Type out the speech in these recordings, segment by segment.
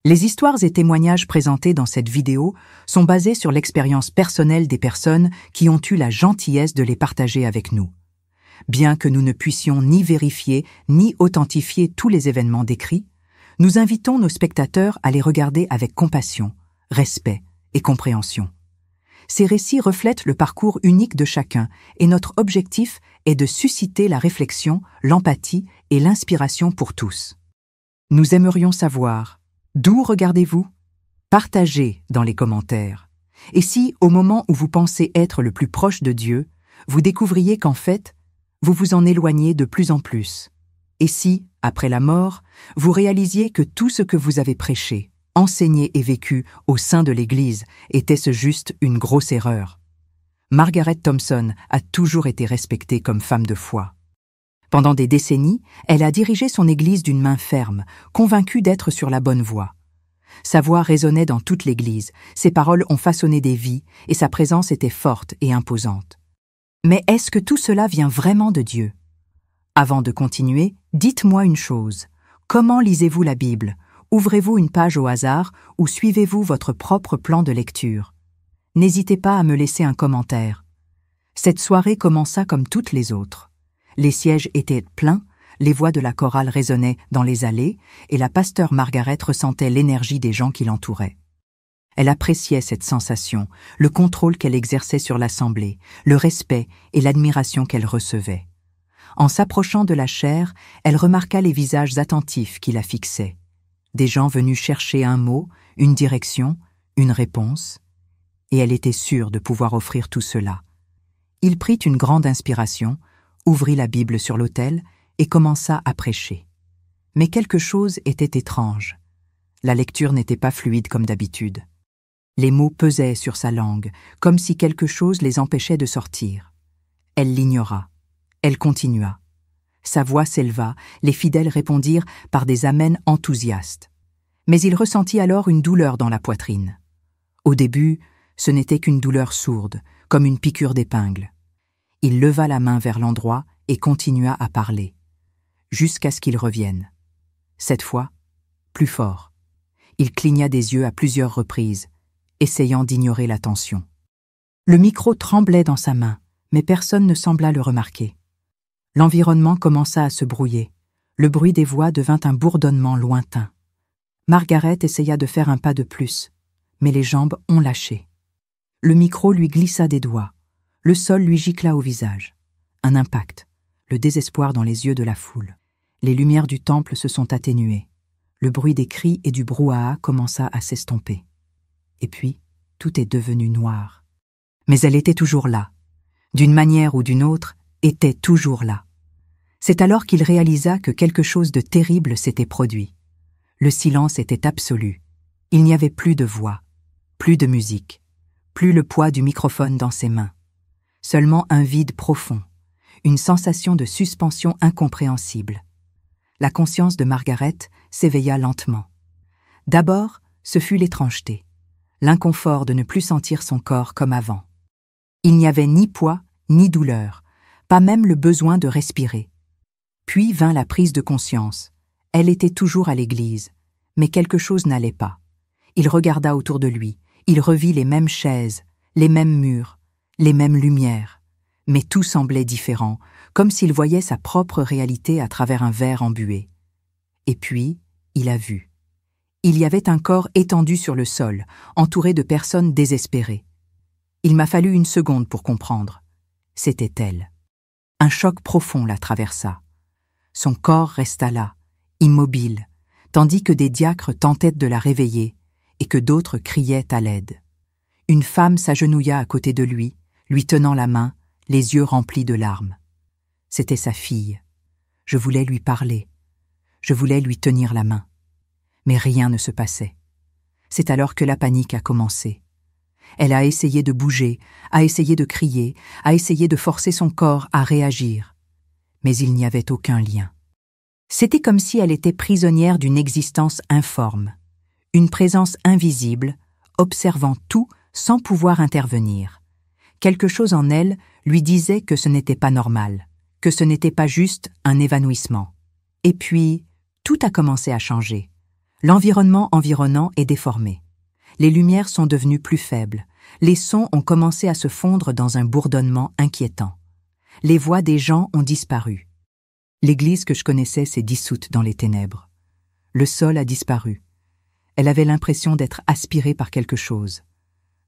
Les histoires et témoignages présentés dans cette vidéo sont basés sur l'expérience personnelle des personnes qui ont eu la gentillesse de les partager avec nous. Bien que nous ne puissions ni vérifier ni authentifier tous les événements décrits, nous invitons nos spectateurs à les regarder avec compassion, respect et compréhension. Ces récits reflètent le parcours unique de chacun et notre objectif est de susciter la réflexion, l'empathie et l'inspiration pour tous. Nous aimerions savoir: d'où regardez-vous? Partagez dans les commentaires. Et si, au moment où vous pensez être le plus proche de Dieu, vous découvriez qu'en fait, vous vous en éloignez de plus en plus? Et si, après la mort, vous réalisiez que tout ce que vous avez prêché, enseigné et vécu au sein de l'Église était-ce juste une grosse erreur? Margaret Thompson a toujours été respectée comme femme de foi. Pendant des décennies, elle a dirigé son Église d'une main ferme, convaincue d'être sur la bonne voie. Sa voix résonnait dans toute l'Église, ses paroles ont façonné des vies et sa présence était forte et imposante. Mais est-ce que tout cela vient vraiment de Dieu? Avant de continuer, dites-moi une chose. Comment lisez-vous la Bible? Ouvrez-vous une page au hasard ou suivez-vous votre propre plan de lecture? N'hésitez pas à me laisser un commentaire. Cette soirée commença comme toutes les autres. Les sièges étaient pleins, les voix de la chorale résonnaient dans les allées et la pasteure Margaret ressentait l'énergie des gens qui l'entouraient. Elle appréciait cette sensation, le contrôle qu'elle exerçait sur l'assemblée, le respect et l'admiration qu'elle recevait. En s'approchant de la chaire, elle remarqua les visages attentifs qui la fixaient. Des gens venus chercher un mot, une direction, une réponse, et elle était sûre de pouvoir offrir tout cela. Il prit une grande inspiration, ouvrit la Bible sur l'autel et commença à prêcher. Mais quelque chose était étrange. La lecture n'était pas fluide comme d'habitude. Les mots pesaient sur sa langue, comme si quelque chose les empêchait de sortir. Elle l'ignora. Elle continua. Sa voix s'éleva, les fidèles répondirent par des amens enthousiastes. Mais il ressentit alors une douleur dans la poitrine. Au début, ce n'était qu'une douleur sourde, comme une piqûre d'épingle. Il leva la main vers l'endroit et continua à parler, jusqu'à ce qu'il revienne. Cette fois, plus fort. Il cligna des yeux à plusieurs reprises, essayant d'ignorer la tension. Le micro tremblait dans sa main, mais personne ne sembla le remarquer. L'environnement commença à se brouiller. Le bruit des voix devint un bourdonnement lointain. Margaret essaya de faire un pas de plus, mais les jambes ont lâché. Le micro lui glissa des doigts. Le sol lui gicla au visage. Un impact, le désespoir dans les yeux de la foule. Les lumières du temple se sont atténuées. Le bruit des cris et du brouhaha commença à s'estomper. Et puis, tout est devenu noir. Mais elle était toujours là. D'une manière ou d'une autre, était toujours là. C'est alors qu'il réalisa que quelque chose de terrible s'était produit. Le silence était absolu. Il n'y avait plus de voix, plus de musique, plus le poids du microphone dans ses mains. Seulement un vide profond, une sensation de suspension incompréhensible. La conscience de Margaret s'éveilla lentement. D'abord, ce fut l'étrangeté, l'inconfort de ne plus sentir son corps comme avant. Il n'y avait ni poids, ni douleur, pas même le besoin de respirer. Puis vint la prise de conscience. Elle était toujours à l'église, mais quelque chose n'allait pas. Il regarda autour de lui, il revit les mêmes chaises, les mêmes murs, les mêmes lumières, mais tout semblait différent, comme s'il voyait sa propre réalité à travers un verre embué. Et puis, il a vu. Il y avait un corps étendu sur le sol, entouré de personnes désespérées. Il m'a fallu une seconde pour comprendre. C'était elle. Un choc profond la traversa. Son corps resta là, immobile, tandis que des diacres tentaient de la réveiller et que d'autres criaient à l'aide. Une femme s'agenouilla à côté de lui tenant la main, les yeux remplis de larmes. C'était sa fille. Je voulais lui parler. Je voulais lui tenir la main. Mais rien ne se passait. C'est alors que la panique a commencé. Elle a essayé de bouger, a essayé de crier, a essayé de forcer son corps à réagir. Mais il n'y avait aucun lien. C'était comme si elle était prisonnière d'une existence informe, une présence invisible, observant tout sans pouvoir intervenir. Quelque chose en elle lui disait que ce n'était pas normal, que ce n'était pas juste un évanouissement. Et puis, tout a commencé à changer. L'environnement environnant est déformé. Les lumières sont devenues plus faibles. Les sons ont commencé à se fondre dans un bourdonnement inquiétant. Les voix des gens ont disparu. L'église que je connaissais s'est dissoute dans les ténèbres. Le sol a disparu. Elle avait l'impression d'être aspirée par quelque chose.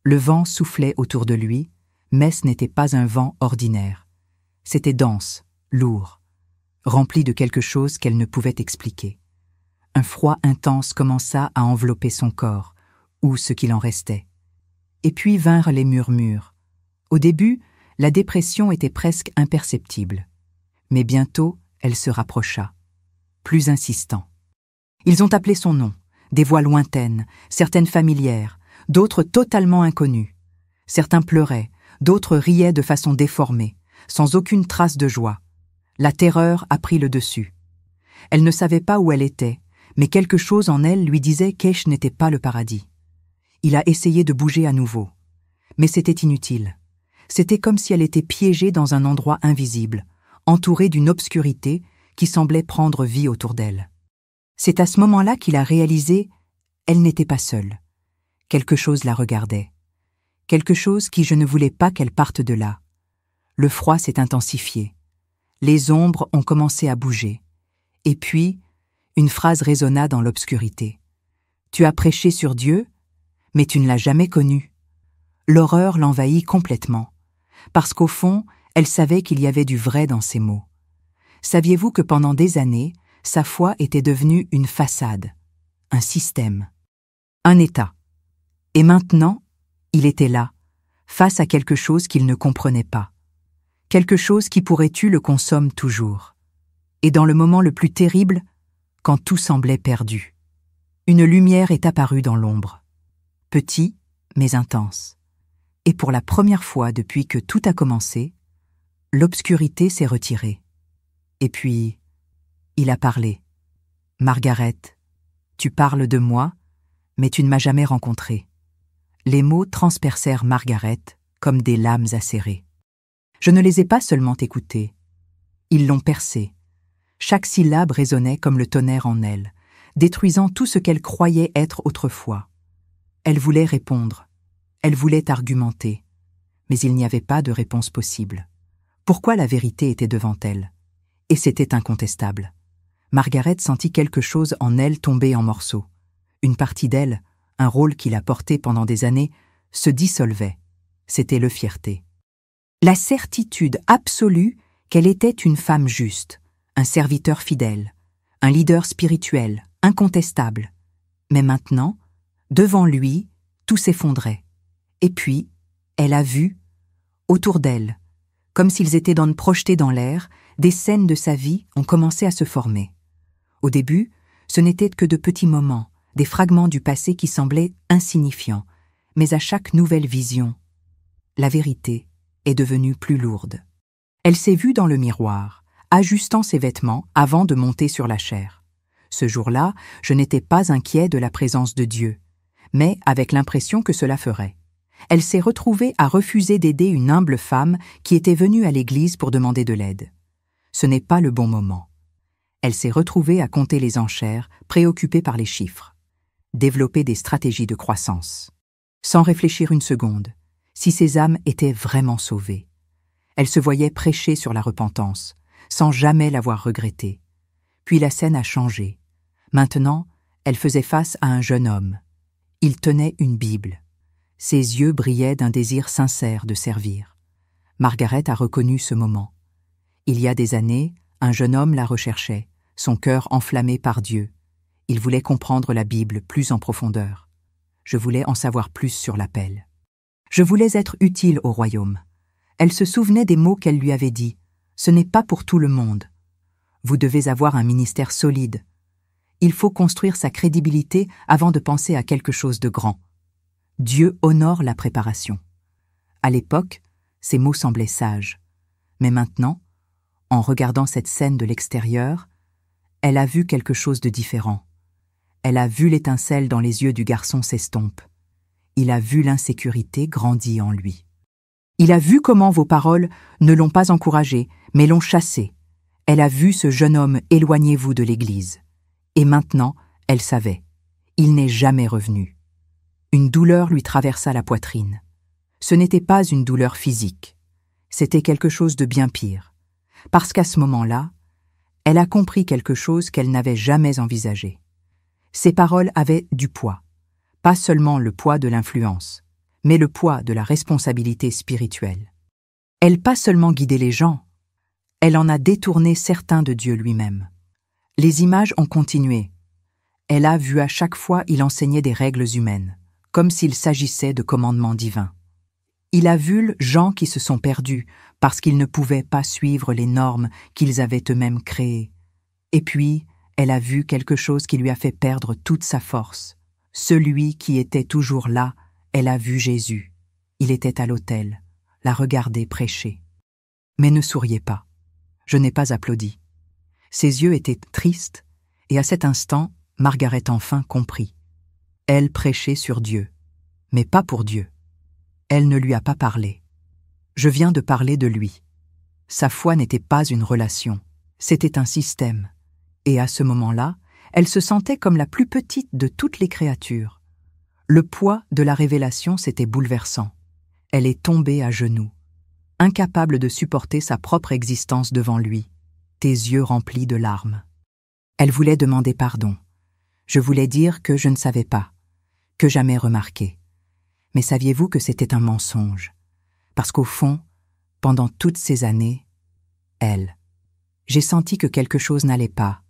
Le vent soufflait autour de lui, mais ce n'était pas un vent ordinaire. C'était dense, lourd, rempli de quelque chose qu'elle ne pouvait expliquer. Un froid intense commença à envelopper son corps, ou ce qu'il en restait. Et puis vinrent les murmures. Au début, la dépression était presque imperceptible. Mais bientôt, elle se rapprocha, plus insistant. Ils ont appelé son nom, des voix lointaines, certaines familières, d'autres totalement inconnues. Certains pleuraient, d'autres riaient de façon déformée, sans aucune trace de joie. La terreur a pris le dessus. Elle ne savait pas où elle était, mais quelque chose en elle lui disait qu'Aish n'était pas le paradis. Il a essayé de bouger à nouveau. Mais c'était inutile. C'était comme si elle était piégée dans un endroit invisible, entourée d'une obscurité qui semblait prendre vie autour d'elle. C'est à ce moment-là qu'il a réalisé qu'elle n'était pas seule. Quelque chose la regardait. Quelque chose qui je ne voulais pas qu'elle parte de là. Le froid s'est intensifié. Les ombres ont commencé à bouger. Et puis, une phrase résonna dans l'obscurité. « Tu as prêché sur Dieu, mais tu ne l'as jamais connu. » L'horreur l'envahit complètement, parce qu'au fond, elle savait qu'il y avait du vrai dans ces mots. Saviez-vous que pendant des années, sa foi était devenue une façade, un système, un état. Et maintenant, il était là, face à quelque chose qu'il ne comprenait pas. Quelque chose qui pourrait-tu le consomme toujours. Et dans le moment le plus terrible, quand tout semblait perdu. Une lumière est apparue dans l'ombre. Petit, mais intense. Et pour la première fois depuis que tout a commencé, l'obscurité s'est retirée. Et puis, il a parlé. « Margaret, tu parles de moi, mais tu ne m'as jamais rencontrée. » Les mots transpercèrent Margaret comme des lames acérées. Je ne les ai pas seulement écoutés. Ils l'ont percée. Chaque syllabe résonnait comme le tonnerre en elle, détruisant tout ce qu'elle croyait être autrefois. Elle voulait répondre. Elle voulait argumenter. Mais il n'y avait pas de réponse possible. Pourquoi la vérité était devant elle? Et c'était incontestable. Margaret sentit quelque chose en elle tomber en morceaux. Une partie d'elle, un rôle qu'il a porté pendant des années, se dissolvait. C'était le fierté. La certitude absolue qu'elle était une femme juste, un serviteur fidèle, un leader spirituel, incontestable. Mais maintenant, devant lui, tout s'effondrait. Et puis, elle a vu, autour d'elle, comme s'ils étaient projetés dans l'air, des scènes de sa vie ont commencé à se former. Au début, ce n'étaient que de petits moments, des fragments du passé qui semblaient insignifiants, mais à chaque nouvelle vision, la vérité est devenue plus lourde. Elle s'est vue dans le miroir, ajustant ses vêtements avant de monter sur la chaire. Ce jour-là, je n'étais pas inquiet de la présence de Dieu, mais avec l'impression que cela ferait. Elle s'est retrouvée à refuser d'aider une humble femme qui était venue à l'église pour demander de l'aide. Ce n'est pas le bon moment. Elle s'est retrouvée à compter les enchères, préoccupée par les chiffres. Développer des stratégies de croissance. Sans réfléchir une seconde, si ces âmes étaient vraiment sauvées. Elle se voyait prêcher sur la repentance, sans jamais l'avoir regretté. Puis la scène a changé. Maintenant, elle faisait face à un jeune homme. Il tenait une Bible. Ses yeux brillaient d'un désir sincère de servir. Margaret a reconnu ce moment. Il y a des années, un jeune homme la recherchait, son cœur enflammé par Dieu. Il voulait comprendre la Bible plus en profondeur. Je voulais en savoir plus sur l'appel. Je voulais être utile au royaume. Elle se souvenait des mots qu'elle lui avait dits. Ce n'est pas pour tout le monde. Vous devez avoir un ministère solide. Il faut construire sa crédibilité avant de penser à quelque chose de grand. Dieu honore la préparation. À l'époque, ces mots semblaient sages. Mais maintenant, en regardant cette scène de l'extérieur, elle a vu quelque chose de différent. Elle a vu l'étincelle dans les yeux du garçon s'estompe. Il a vu l'insécurité grandir en lui. Il a vu comment vos paroles ne l'ont pas encouragé, mais l'ont chassé. Elle a vu ce jeune homme éloignez-vous de l'Église. Et maintenant, elle savait. Il n'est jamais revenu. Une douleur lui traversa la poitrine. Ce n'était pas une douleur physique. C'était quelque chose de bien pire. Parce qu'à ce moment-là, elle a compris quelque chose qu'elle n'avait jamais envisagé. Ses paroles avaient du poids. Pas seulement le poids de l'influence, mais le poids de la responsabilité spirituelle. Elle pas seulement guidé les gens, elle en a détourné certains de Dieu lui-même. Les images ont continué. Elle a vu à chaque fois il enseignait des règles humaines, comme s'il s'agissait de commandements divins. Il a vu gens qui se sont perdus parce qu'ils ne pouvaient pas suivre les normes qu'ils avaient eux-mêmes créées. Et puis, elle a vu quelque chose qui lui a fait perdre toute sa force. Celui qui était toujours là, elle a vu Jésus. Il était à l'autel, l'a regardé prêcher. Mais ne souriez pas. Je n'ai pas applaudi. Ses yeux étaient tristes, et à cet instant, Margaret enfin comprit. Elle prêchait sur Dieu, mais pas pour Dieu. Elle ne lui a pas parlé. Je viens de parler de lui. Sa foi n'était pas une relation, c'était un système. Et à ce moment-là, elle se sentait comme la plus petite de toutes les créatures. Le poids de la révélation, c'était bouleversant. Elle est tombée à genoux, incapable de supporter sa propre existence devant lui, tes yeux remplis de larmes. Elle voulait demander pardon. Je voulais dire que je ne savais pas, que jamais remarqué. Mais saviez-vous que c'était un mensonge? Parce qu'au fond, pendant toutes ces années, j'ai senti que quelque chose n'allait pas.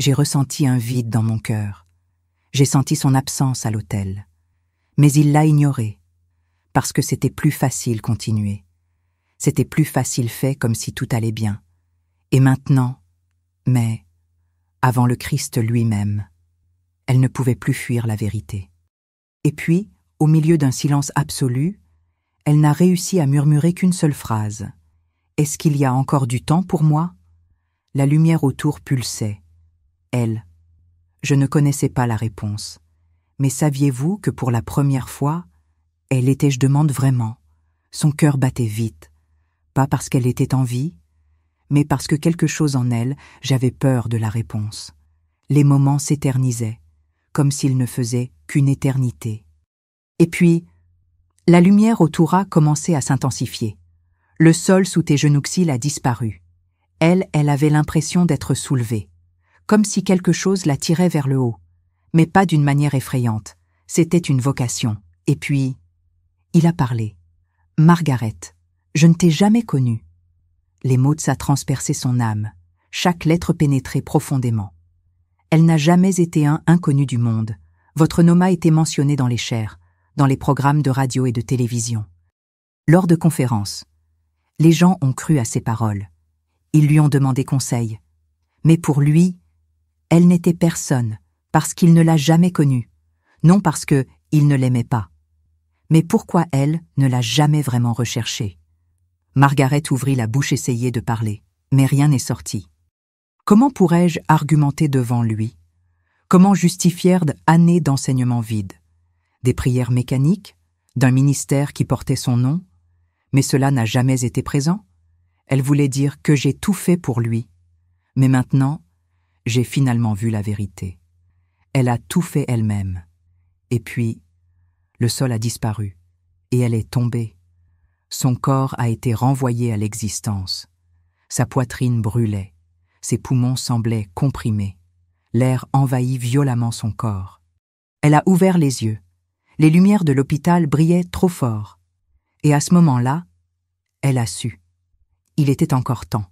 J'ai ressenti un vide dans mon cœur. J'ai senti son absence à l'autel. Mais il l'a ignoré, parce que c'était plus facile continuer. C'était plus facile fait comme si tout allait bien. Et maintenant, mais, avant le Christ lui-même, elle ne pouvait plus fuir la vérité. Et puis, au milieu d'un silence absolu, elle n'a réussi à murmurer qu'une seule phrase. « Est-ce qu'il y a encore du temps pour moi ?» La lumière autour pulsait. Je ne connaissais pas la réponse. Mais saviez-vous que pour la première fois, elle était, je demande vraiment, son cœur battait vite, pas parce qu'elle était en vie, mais parce que quelque chose en elle, j'avais peur de la réponse. Les moments s'éternisaient, comme s'ils ne faisaient qu'une éternité. Et puis, la lumière autour a commencé à s'intensifier. Le sol sous tes genouxils a disparu. Elle avait l'impression d'être soulevée, comme si quelque chose la tirait vers le haut, mais pas d'une manière effrayante. C'était une vocation. Et puis, il a parlé. « Margaret, je ne t'ai jamais connue. » Les mots de ça transperçaient son âme, chaque lettre pénétrait profondément. Elle n'a jamais été un inconnu du monde. Votre nom a été mentionné dans les chairs, dans les programmes de radio et de télévision. Lors de conférences, les gens ont cru à ses paroles. Ils lui ont demandé conseil. Mais pour lui, elle n'était personne, parce qu'il ne l'a jamais connue, non parce qu'il ne l'aimait pas. Mais pourquoi elle ne l'a jamais vraiment recherché? Margaret ouvrit la bouche, essayait de parler, mais rien n'est sorti. Comment pourrais-je argumenter devant lui? Comment justifier d'années d'enseignements vides? Des prières mécaniques, d'un ministère qui portait son nom? Mais cela n'a jamais été présent. Elle voulait dire que j'ai tout fait pour lui. Mais maintenant, j'ai finalement vu la vérité. Elle a tout fait elle-même. Et puis, le sol a disparu, et elle est tombée. Son corps a été renvoyé à l'existence. Sa poitrine brûlait, ses poumons semblaient comprimés. L'air envahit violemment son corps. Elle a ouvert les yeux. Les lumières de l'hôpital brillaient trop fort. Et à ce moment-là, elle a su. Il était encore temps.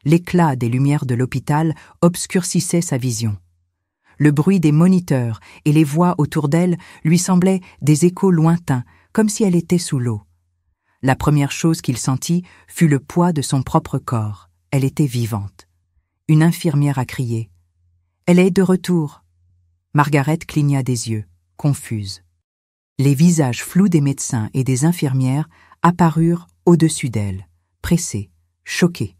L'éclat des lumières de l'hôpital obscurcissait sa vision. Le bruit des moniteurs et les voix autour d'elle lui semblaient des échos lointains, comme si elle était sous l'eau. La première chose qu'il sentit fut le poids de son propre corps. Elle était vivante. Une infirmière a crié. « Elle est de retour !» Margaret cligna des yeux, confuse. Les visages flous des médecins et des infirmières apparurent au-dessus d'elle, pressés, choqués.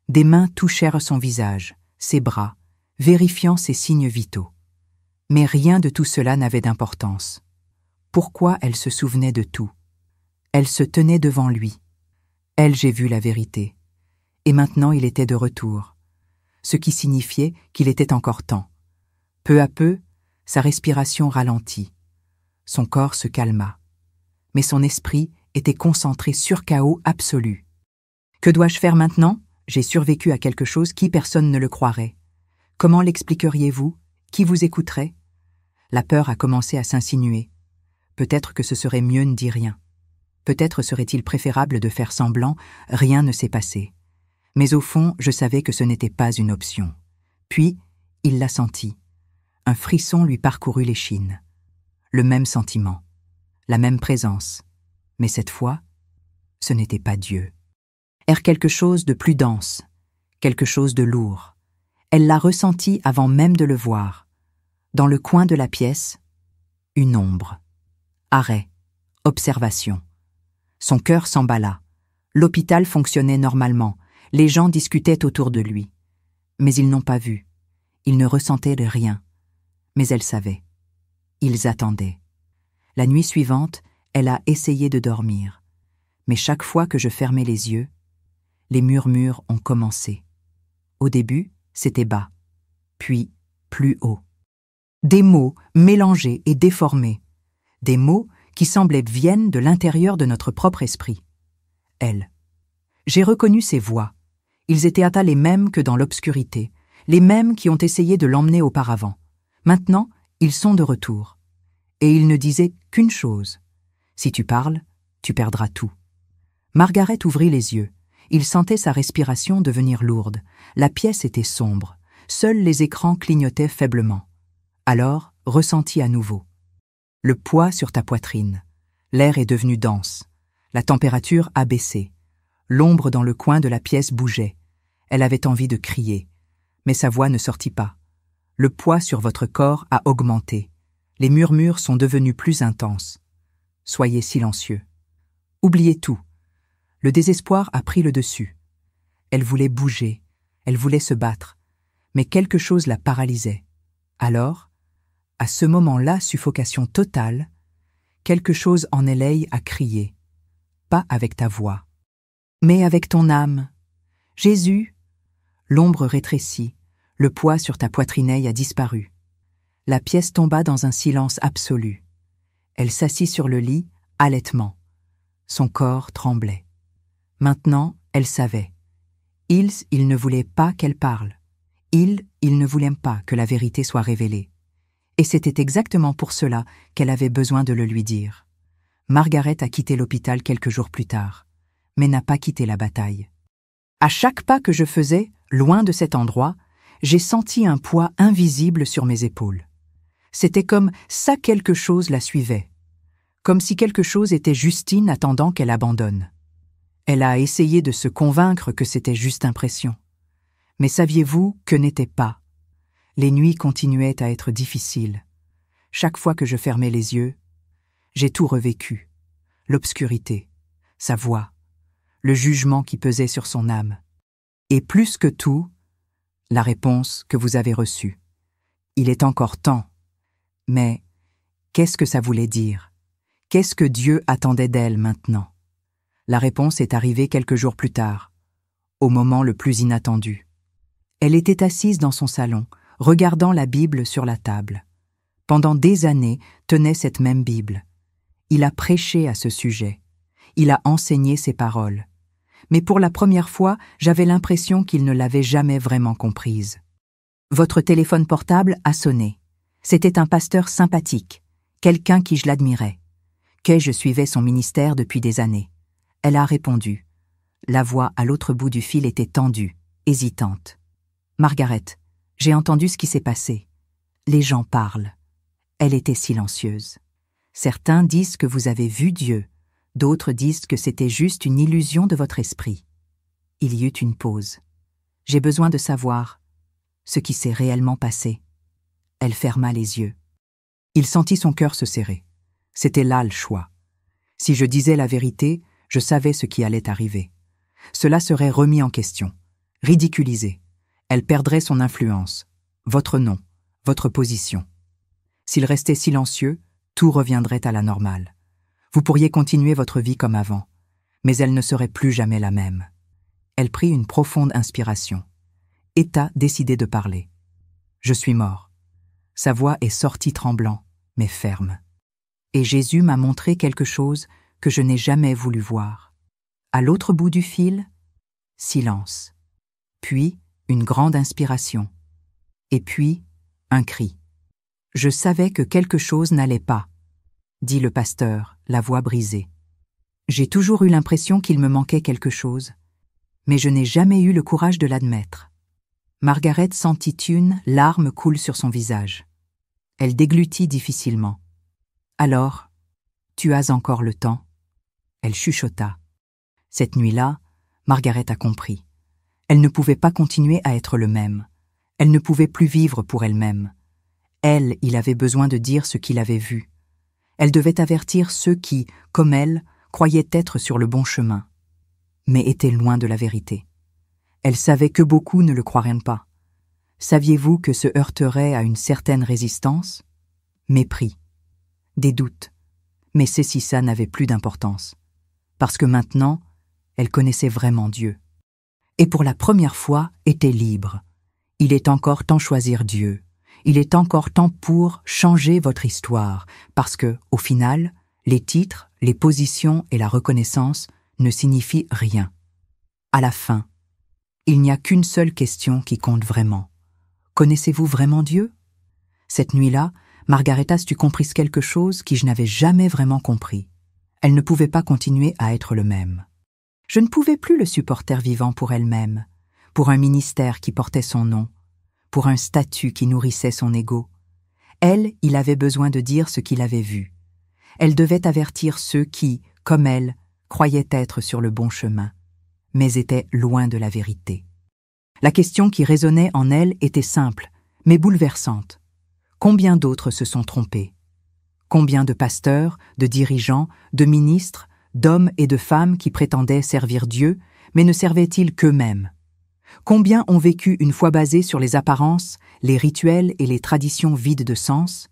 Des mains touchèrent son visage, ses bras, vérifiant ses signes vitaux. Mais rien de tout cela n'avait d'importance. Pourquoi elle se souvenait de tout? Elle se tenait devant lui. J'ai vu la vérité. Et maintenant il était de retour. Ce qui signifiait qu'il était encore temps. Peu à peu, Sa respiration ralentit. Son corps se calma. Mais son esprit était concentré sur chaos absolu. Que dois-je faire maintenant? J'ai survécu à quelque chose qui personne ne le croirait. Comment l'expliqueriez-vous? Qui vous écouterait? La peur a commencé à s'insinuer. Peut-être que ce serait mieux ne dire rien. Peut-être serait-il préférable de faire semblant, rien ne s'est passé. Mais au fond, je savais que ce n'était pas une option. Puis, il l'a senti. Un frisson lui parcourut l'échine. Le même sentiment, la même présence. Mais cette fois, ce n'était pas Dieu. Era quelque chose de plus dense, quelque chose de lourd. Elle l'a ressenti avant même de le voir. Dans le coin de la pièce, une ombre. Arrêt, observation. Son cœur s'emballa. L'hôpital fonctionnait normalement. Les gens discutaient autour de lui. Mais ils n'ont pas vu. Ils ne ressentaient de rien. Mais elle savait. Ils attendaient. La nuit suivante, elle a essayé de dormir. Mais chaque fois que je fermais les yeux, les murmures ont commencé. Au début, c'était bas, puis plus haut. Des mots mélangés et déformés. Des mots qui semblaient viennent de l'intérieur de notre propre esprit. Elle. J'ai reconnu ces voix. Ils étaient les mêmes que dans l'obscurité, les mêmes qui ont essayé de l'emmener auparavant. Maintenant, ils sont de retour. Et ils ne disaient qu'une chose. Si tu parles, tu perdras tout. Margaret ouvrit les yeux. Il sentait sa respiration devenir lourde. La pièce était sombre. Seuls les écrans clignotaient faiblement. Alors, ressentit à nouveau. Le poids sur ta poitrine. L'air est devenu dense. La température a baissé. L'ombre dans le coin de la pièce bougeait. Elle avait envie de crier. Mais sa voix ne sortit pas. Le poids sur votre corps a augmenté. Les murmures sont devenus plus intenses. Soyez silencieux. Oubliez tout. Le désespoir a pris le dessus. Elle voulait bouger, elle voulait se battre, mais quelque chose la paralysait. Alors, à ce moment-là, suffocation totale, quelque chose en elle a crié. Pas avec ta voix, mais avec ton âme. Jésus! L'ombre rétrécit, le poids sur ta poitrineille a disparu. La pièce tomba dans un silence absolu. Elle s'assit sur le lit, halètement. Son corps tremblait. Maintenant, elle savait. Il ne voulait pas qu'elle parle. Il ne voulait pas que la vérité soit révélée. Et c'était exactement pour cela qu'elle avait besoin de le lui dire. Margaret a quitté l'hôpital quelques jours plus tard, mais n'a pas quitté la bataille. À chaque pas que je faisais, loin de cet endroit, j'ai senti un poids invisible sur mes épaules. C'était comme ça quelque chose la suivait. Comme si quelque chose était Justine attendant qu'elle abandonne. Elle a essayé de se convaincre que c'était juste impression. Mais saviez-vous que n'était pas? Les nuits continuaient à être difficiles. Chaque fois que je fermais les yeux, j'ai tout revécu. L'obscurité, sa voix, le jugement qui pesait sur son âme. Et plus que tout, la réponse que vous avez reçue. Il est encore temps. Mais qu'est-ce que ça voulait dire? Qu'est-ce que Dieu attendait d'elle maintenant? La réponse est arrivée quelques jours plus tard, au moment le plus inattendu. Elle était assise dans son salon, regardant la Bible sur la table. Pendant des années, tenait cette même Bible. Il a prêché à ce sujet. Il a enseigné ses paroles. Mais pour la première fois, j'avais l'impression qu'il ne l'avait jamais vraiment comprise. Votre téléphone portable a sonné. C'était un pasteur sympathique, quelqu'un qui je l'admirais. Que je suivais son ministère depuis des années. Elle a répondu. La voix à l'autre bout du fil était tendue, hésitante. « Margaret, j'ai entendu ce qui s'est passé. Les gens parlent. » Elle était silencieuse. Certains disent que vous avez vu Dieu, d'autres disent que c'était juste une illusion de votre esprit. Il y eut une pause. J'ai besoin de savoir ce qui s'est réellement passé. Elle ferma les yeux. Il sentit son cœur se serrer. C'était là le choix. Si je disais la vérité, je savais ce qui allait arriver. Cela serait remis en question, ridiculisé. Elle perdrait son influence, votre nom, votre position. S'il restait silencieux, tout reviendrait à la normale. Vous pourriez continuer votre vie comme avant, mais elle ne serait plus jamais la même. Elle prit une profonde inspiration. Etta décidait de parler. « Je suis mort. Sa voix est sortie tremblant, mais ferme. Et Jésus m'a montré quelque chose que je n'ai jamais voulu voir. À l'autre bout du fil, silence. Puis, une grande inspiration. Et puis, un cri. Je savais que quelque chose n'allait pas, dit le pasteur, la voix brisée. J'ai toujours eu l'impression qu'il me manquait quelque chose, mais je n'ai jamais eu le courage de l'admettre. Margaret sentit une larme coule sur son visage. Elle déglutit difficilement. Alors, tu as encore le temps. Elle chuchota. Cette nuit-là, Margaret a compris. Elle ne pouvait pas continuer à être le même. Elle ne pouvait plus vivre pour elle-même. Elle, il avait besoin de dire ce qu'il avait vu. Elle devait avertir ceux qui, comme elle, croyaient être sur le bon chemin, mais étaient loin de la vérité. Elle savait que beaucoup ne le croiraient pas. Saviez-vous que se heurterait à une certaine résistance? Mépris, des doutes, mais ça n'avait plus d'importance, parce que maintenant, elle connaissait vraiment Dieu. Et pour la première fois, était libre. Il est encore temps de choisir Dieu. Il est encore temps pour changer votre histoire, parce que, au final, les titres, les positions et la reconnaissance ne signifient rien. À la fin, il n'y a qu'une seule question qui compte vraiment. Connaissez-vous vraiment Dieu? Cette nuit-là, Margaret a su compris quelque chose que je n'avais jamais vraiment compris. Elle ne pouvait pas continuer à être le même. Je ne pouvais plus le supporter vivant pour elle-même, pour un ministère qui portait son nom, pour un statut qui nourrissait son ego. Elle, il avait besoin de dire ce qu'il avait vu. Elle devait avertir ceux qui, comme elle, croyaient être sur le bon chemin, mais étaient loin de la vérité. La question qui résonnait en elle était simple, mais bouleversante. Combien d'autres se sont trompés? Combien de pasteurs, de dirigeants, de ministres, d'hommes et de femmes qui prétendaient servir Dieu, mais ne servaient-ils qu'eux-mêmes? Combien ont vécu une foi basée sur les apparences, les rituels et les traditions vides de sens,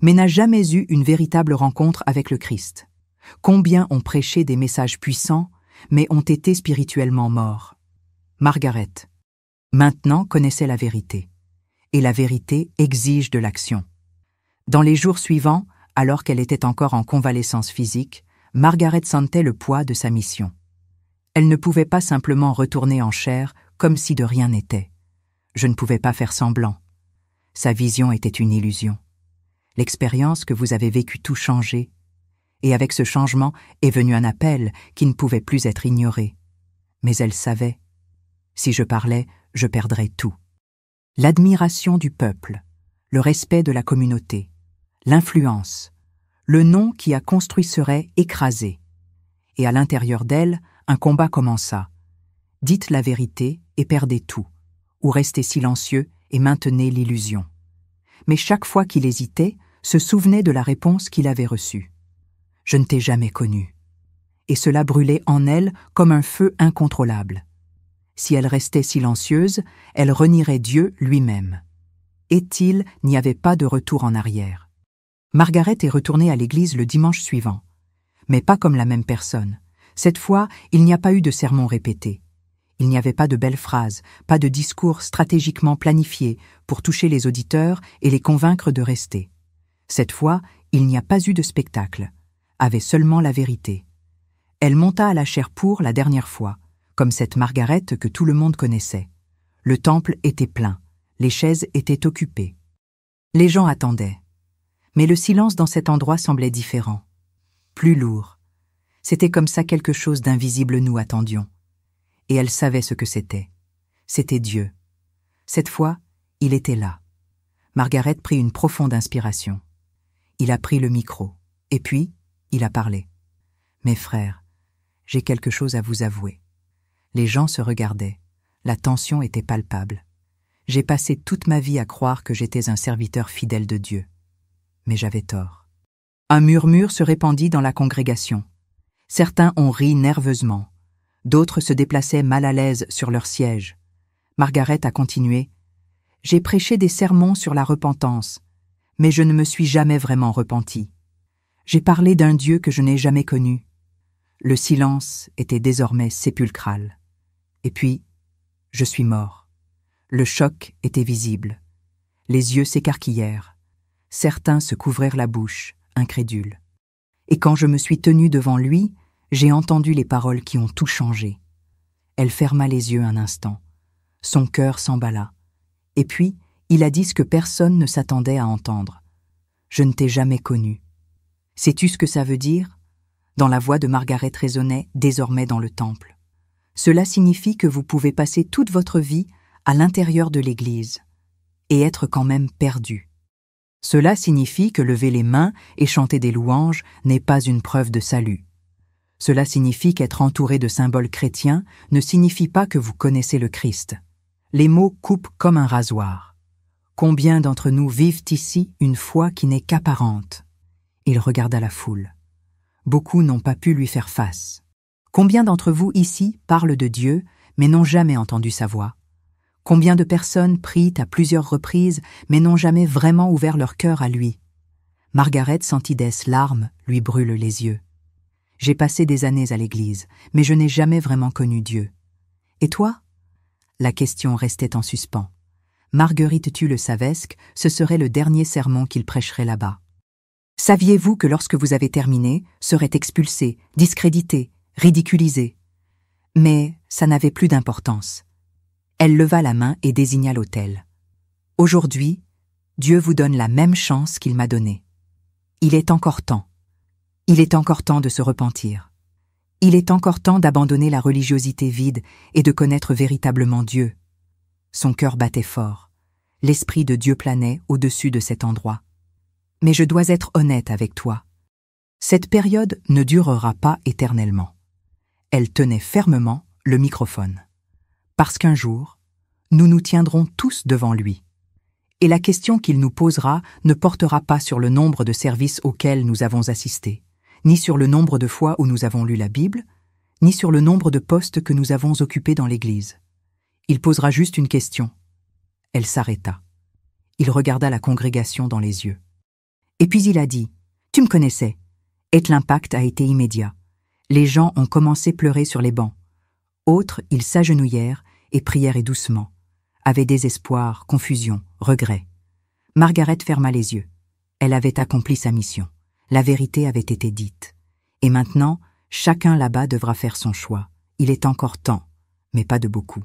mais n'a jamais eu une véritable rencontre avec le Christ? Combien ont prêché des messages puissants, mais ont été spirituellement morts? Margaret, maintenant, connaissait la vérité. Et la vérité exige de l'action. Dans les jours suivants, alors qu'elle était encore en convalescence physique, Margaret sentait le poids de sa mission. Elle ne pouvait pas simplement retourner en chair comme si de rien n'était. Je ne pouvais pas faire semblant. Sa vision était une illusion. L'expérience que vous avez vécue tout changeait. Et avec ce changement est venu un appel qui ne pouvait plus être ignoré. Mais elle savait. Si je parlais, je perdrais tout. L'admiration du peuple, le respect de la communauté, l'influence, le nom qui a construit serait écrasé. Et à l'intérieur d'elle, un combat commença. Dites la vérité et perdez tout, ou restez silencieux et maintenez l'illusion. Mais chaque fois qu'il hésitait, se souvenait de la réponse qu'il avait reçue. Je ne t'ai jamais connu. Et cela brûlait en elle comme un feu incontrôlable. Si elle restait silencieuse, elle renierait Dieu lui-même. Et-il n'y avait pas de retour en arrière. Margaret est retournée à l'église le dimanche suivant. Mais pas comme la même personne. Cette fois, il n'y a pas eu de sermon répété. Il n'y avait pas de belles phrases, pas de discours stratégiquement planifiés pour toucher les auditeurs et les convaincre de rester. Cette fois, il n'y a pas eu de spectacle, avait seulement la vérité. Elle monta à la chaire pour la dernière fois, comme cette Margaret que tout le monde connaissait. Le temple était plein, les chaises étaient occupées. Les gens attendaient. Mais le silence dans cet endroit semblait différent, plus lourd. C'était comme ça quelque chose d'invisible nous attendions. Et elle savait ce que c'était. C'était Dieu. Cette fois, il était là. Margaret prit une profonde inspiration. Il a pris le micro, et puis, il a parlé. « Mes frères, j'ai quelque chose à vous avouer. » Les gens se regardaient. La tension était palpable. J'ai passé toute ma vie à croire que j'étais un serviteur fidèle de Dieu. Mais j'avais tort. Un murmure se répandit dans la congrégation. Certains ont ri nerveusement. D'autres se déplaçaient mal à l'aise sur leur siège. Margaret a continué. « J'ai prêché des sermons sur la repentance, mais je ne me suis jamais vraiment repentie. J'ai parlé d'un Dieu que je n'ai jamais connu. » Le silence était désormais sépulcral. Et puis, je suis mort. Le choc était visible. Les yeux s'écarquillèrent. certains se couvrirent la bouche, incrédules. Et quand je me suis tenue devant lui, j'ai entendu les paroles qui ont tout changé. Elle ferma les yeux un instant. Son cœur s'emballa. Et puis, il a dit ce que personne ne s'attendait à entendre. « Je ne t'ai jamais connu. » Sais-tu ce que ça veut dire ? Dans la voix de Margaret résonnait désormais dans le temple. Cela signifie que vous pouvez passer toute votre vie à l'intérieur de l'Église et être quand même perdu. Cela signifie que lever les mains et chanter des louanges n'est pas une preuve de salut. Cela signifie qu'être entouré de symboles chrétiens ne signifie pas que vous connaissez le Christ. Les mots coupent comme un rasoir. Combien d'entre nous vivent ici une foi qui n'est qu'apparente ? Il regarda la foule. Beaucoup n'ont pas pu lui faire face. Combien d'entre vous ici parlent de Dieu, mais n'ont jamais entendu sa voix ? Combien de personnes prient à plusieurs reprises, mais n'ont jamais vraiment ouvert leur cœur à lui ? Margaret sentit des larmes lui brûlent les yeux. J'ai passé des années à l'église, mais je n'ai jamais vraiment connu Dieu. Et toi ? La question restait en suspens. Marguerite Tulles-Savesque, ce serait le dernier sermon qu'il prêcherait là-bas. Saviez-vous que lorsque vous avez terminé, serait expulsé, discrédité, ridiculisé ? Mais ça n'avait plus d'importance. Elle leva la main et désigna l'autel. Aujourd'hui, Dieu vous donne la même chance qu'il m'a donnée. Il est encore temps. Il est encore temps de se repentir. Il est encore temps d'abandonner la religiosité vide et de connaître véritablement Dieu. Son cœur battait fort. L'Esprit de Dieu planait au-dessus de cet endroit. Mais je dois être honnête avec toi. Cette période ne durera pas éternellement. Elle tenait fermement le microphone. Parce qu'un jour, nous nous tiendrons tous devant lui. Et la question qu'il nous posera ne portera pas sur le nombre de services auxquels nous avons assisté, ni sur le nombre de fois où nous avons lu la Bible, ni sur le nombre de postes que nous avons occupés dans l'Église. Il posera juste une question. Elle s'arrêta. Il regarda la congrégation dans les yeux. Et puis il a dit « Tu me connaissais » et l'impact a été immédiat. Les gens ont commencé à pleurer sur les bancs. Autres, ils s'agenouillèrent et prièrent et doucement, avec désespoir, confusion, regret. Margaret ferma les yeux. Elle avait accompli sa mission. La vérité avait été dite. Et maintenant, chacun là-bas devra faire son choix. Il est encore temps, mais pas de beaucoup.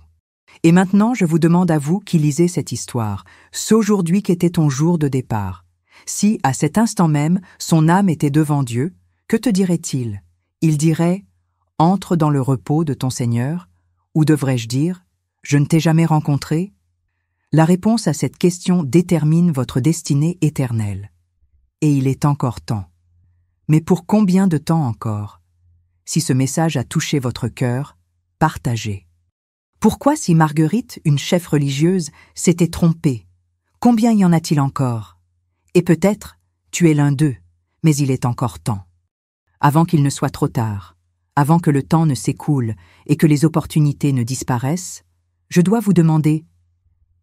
Et maintenant, je vous demande à vous qui lisez cette histoire, c'est aujourd'hui qu'était ton jour de départ. Si, à cet instant même, son âme était devant Dieu, que te dirait-il ? Il dirait « Entre dans le repos de ton Seigneur » ou devrais-je dire « Je ne t'ai jamais rencontré » ? La réponse à cette question détermine votre destinée éternelle. Et il est encore temps. Mais pour combien de temps encore ? Si ce message a touché votre cœur, partagez. Pourquoi si Marguerite, une chef religieuse, s'était trompée ? Combien y en a-t-il encore ? Et peut-être, tu es l'un d'eux, mais il est encore temps. Avant qu'il ne soit trop tard, avant que le temps ne s'écoule et que les opportunités ne disparaissent, je dois vous demander,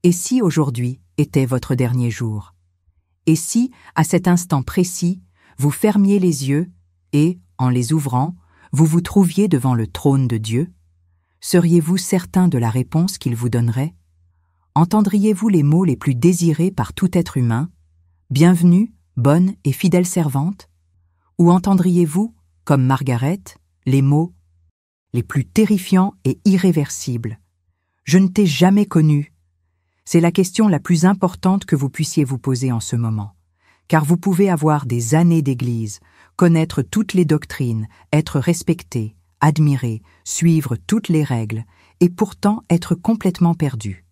et si aujourd'hui était votre dernier jour ? Et si, à cet instant précis, vous fermiez les yeux et, en les ouvrant, vous vous trouviez devant le trône de Dieu ? Seriez-vous certain de la réponse qu'il vous donnerait ? Entendriez-vous les mots les plus désirés par tout être humain ? Bienvenue, bonne et fidèle servante ? Ou entendriez-vous, comme Margaret, les mots les plus terrifiants et irréversibles ? Je ne t'ai jamais connu. C'est la question la plus importante que vous puissiez vous poser en ce moment, car vous pouvez avoir des années d'église, connaître toutes les doctrines, être respecté, admiré, suivre toutes les règles, et pourtant être complètement perdu.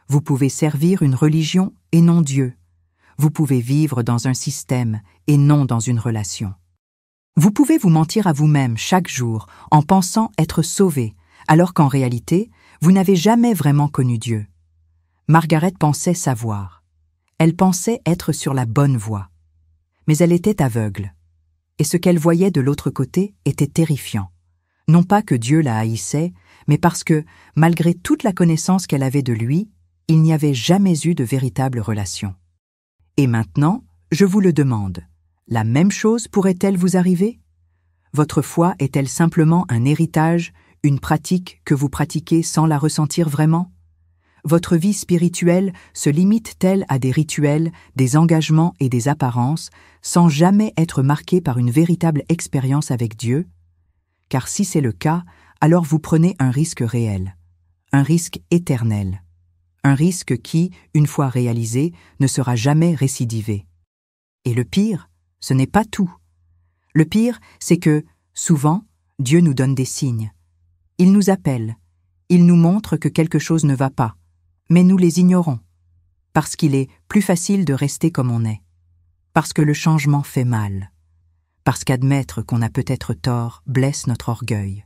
Vous pouvez servir une religion et non Dieu. Vous pouvez vivre dans un système et non dans une relation. Vous pouvez vous mentir à vous-même chaque jour en pensant être sauvé, alors qu'en réalité, vous n'avez jamais vraiment connu Dieu. Margaret pensait savoir. Elle pensait être sur la bonne voie. Mais elle était aveugle. Et ce qu'elle voyait de l'autre côté était terrifiant. Non pas que Dieu la haïssait, mais parce que, malgré toute la connaissance qu'elle avait de lui, il n'y avait jamais eu de véritable relation. Et maintenant, je vous le demande, la même chose pourrait-elle vous arriver ? Votre foi est-elle simplement un héritage, une pratique que vous pratiquez sans la ressentir vraiment ? Votre vie spirituelle se limite-t-elle à des rituels, des engagements et des apparences, sans jamais être marquée par une véritable expérience avec Dieu? Car si c'est le cas, alors vous prenez un risque réel, un risque éternel, un risque qui, une fois réalisé, ne sera jamais récidivé. Et le pire, ce n'est pas tout. Le pire, c'est que, souvent, Dieu nous donne des signes. Il nous appelle, il nous montre que quelque chose ne va pas, mais nous les ignorons, parce qu'il est plus facile de rester comme on est, parce que le changement fait mal, parce qu'admettre qu'on a peut-être tort blesse notre orgueil.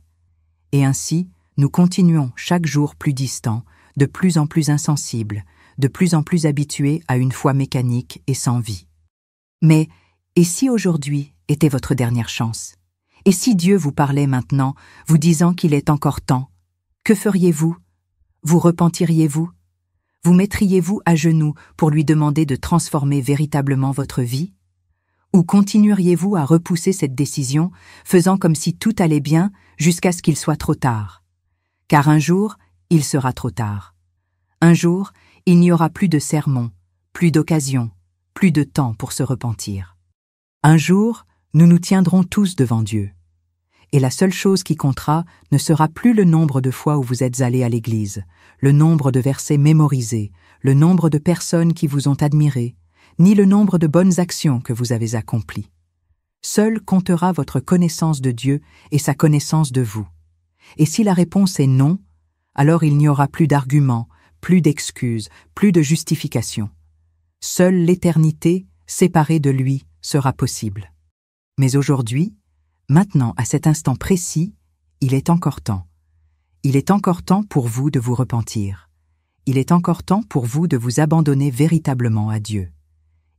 Et ainsi, nous continuons chaque jour plus distants, de plus en plus insensibles, de plus en plus habitués à une foi mécanique et sans vie. Mais, et si aujourd'hui était votre dernière chance? Et si Dieu vous parlait maintenant, vous disant qu'il est encore temps, que feriez-vous? Vous repentiriez-vous? Vous mettriez-vous à genoux pour lui demander de transformer véritablement votre vie? Ou continueriez-vous à repousser cette décision, faisant comme si tout allait bien jusqu'à ce qu'il soit trop tard? Car un jour, il sera trop tard. Un jour, il n'y aura plus de sermons, plus d'occasions, plus de temps pour se repentir. Un jour, nous nous tiendrons tous devant Dieu. Et la seule chose qui comptera ne sera plus le nombre de fois où vous êtes allés à l'église, le nombre de versets mémorisés, le nombre de personnes qui vous ont admiré, ni le nombre de bonnes actions que vous avez accomplies. Seul comptera votre connaissance de Dieu et sa connaissance de vous. Et si la réponse est non, alors il n'y aura plus d'arguments, plus d'excuses, plus de justifications. Seule l'éternité, séparée de lui, sera possible. Mais aujourd'hui, maintenant, à cet instant précis, il est encore temps. Il est encore temps pour vous de vous repentir. Il est encore temps pour vous de vous abandonner véritablement à Dieu.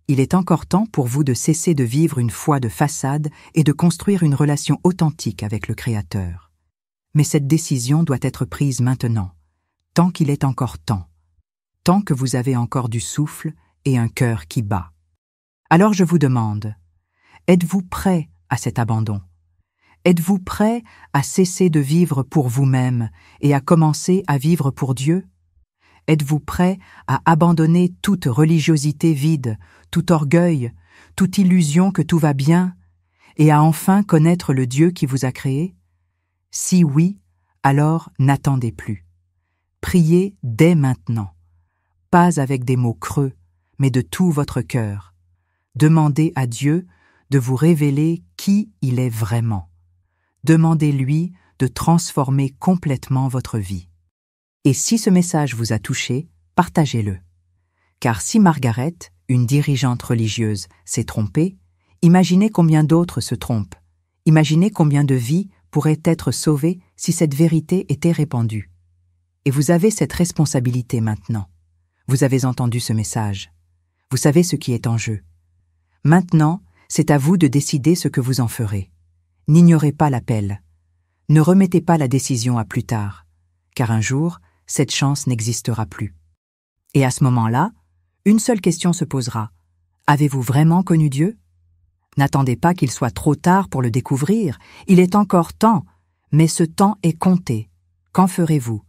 Il est encore temps pour vous de cesser de vivre une foi de façade et de construire une relation authentique avec le Créateur. Mais cette décision doit être prise maintenant, tant qu'il est encore temps, tant que vous avez encore du souffle et un cœur qui bat. Alors je vous demande, êtes-vous prêt à cet abandon? Êtes-vous prêt à cesser de vivre pour vous-même et à commencer à vivre pour Dieu? Êtes-vous prêt à abandonner toute religiosité vide, tout orgueil, toute illusion que tout va bien, et à enfin connaître le Dieu qui vous a créé? Si oui, alors n'attendez plus. Priez dès maintenant, pas avec des mots creux, mais de tout votre cœur. Demandez à Dieu de vous révéler qui il est vraiment. Demandez-lui de transformer complètement votre vie. Et si ce message vous a touché, partagez-le. Car si Margaret, une dirigeante religieuse, s'est trompée, imaginez combien d'autres se trompent. Imaginez combien de vies pourraient être sauvées si cette vérité était répandue. Et vous avez cette responsabilité maintenant. Vous avez entendu ce message. Vous savez ce qui est en jeu. Maintenant, c'est à vous de décider ce que vous en ferez. N'ignorez pas l'appel. Ne remettez pas la décision à plus tard, car un jour, cette chance n'existera plus. Et à ce moment-là, une seule question se posera. Avez-vous vraiment connu Dieu? N'attendez pas qu'il soit trop tard pour le découvrir. Il est encore temps, mais ce temps est compté. Qu'en ferez-vous?